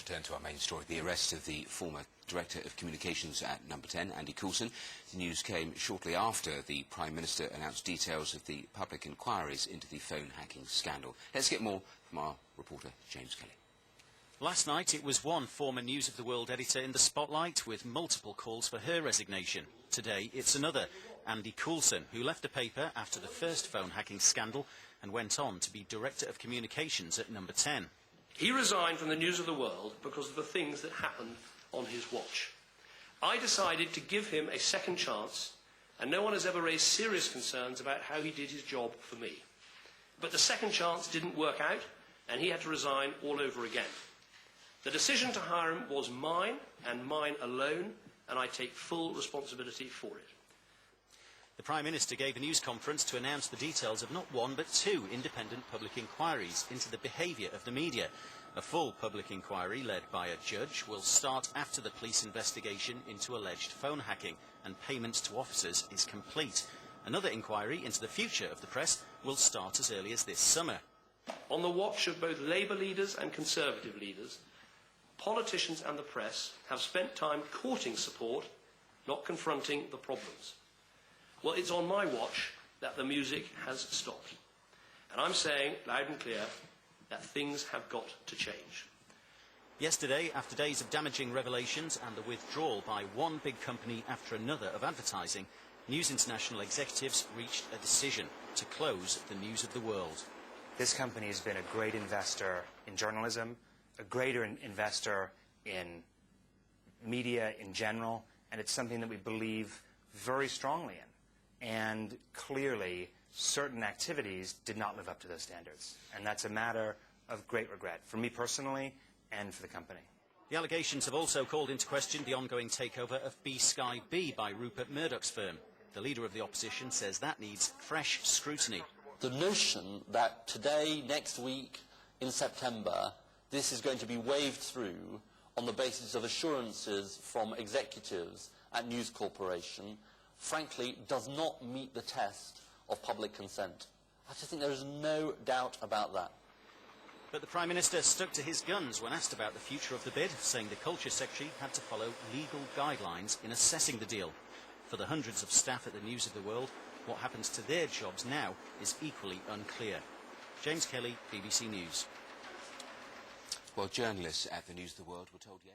turn to our main story, the arrest of the former Director of Communications at Number 10, Andy Coulson. The news came shortly after the Prime Minister announced details of the public inquiries into the phone hacking scandal. Let's get more from our reporter, James Kelly. Last night it was one former News of the World editor in the spotlight with multiple calls for her resignation. Today it's another, Andy Coulson, who left the paper after the first phone hacking scandal and went on to be Director of Communications at Number 10. He resigned from the News of the World because of the things that happened on his watch. I decided to give him a second chance, and no one has ever raised serious concerns about how he did his job for me. But the second chance didn't work out, and he had to resign all over again. The decision to hire him was mine, and mine alone, and I take full responsibility for it. The Prime Minister gave a news conference to announce the details of not one but two independent public inquiries into the behaviour of the media. A full public inquiry led by a judge will start after the police investigation into alleged phone hacking and payments to officers is complete. Another inquiry into the future of the press will start as early as this summer. On the watch of both Labour leaders and Conservative leaders, politicians and the press have spent time courting support, not confronting the problems. Well, it's on my watch that the music has stopped. And I'm saying, loud and clear, that things have got to change. Yesterday, after days of damaging revelations and the withdrawal by one big company after another of advertising, News International executives reached a decision to close the News of the World. This company has been a great investor in journalism, a greater investor in media in general, and it's something that we believe very strongly in. And clearly, certain activities did not live up to those standards. And that's a matter of great regret, for me personally and for the company. The allegations have also called into question the ongoing takeover of B-Sky B by Rupert Murdoch's firm. The leader of the opposition says that needs fresh scrutiny. The notion that today, next week, in September, this is going to be waved through on the basis of assurances from executives at News Corporation, frankly, does not meet the test of public consent. I just think there is no doubt about that. But the Prime Minister stuck to his guns when asked about the future of the bid, saying the Culture Secretary had to follow legal guidelines in assessing the deal. For the hundreds of staff at the News of the World, what happens to their jobs now is equally unclear. James Kelly, BBC News. Well, journalists at the News of the World were told yesterday.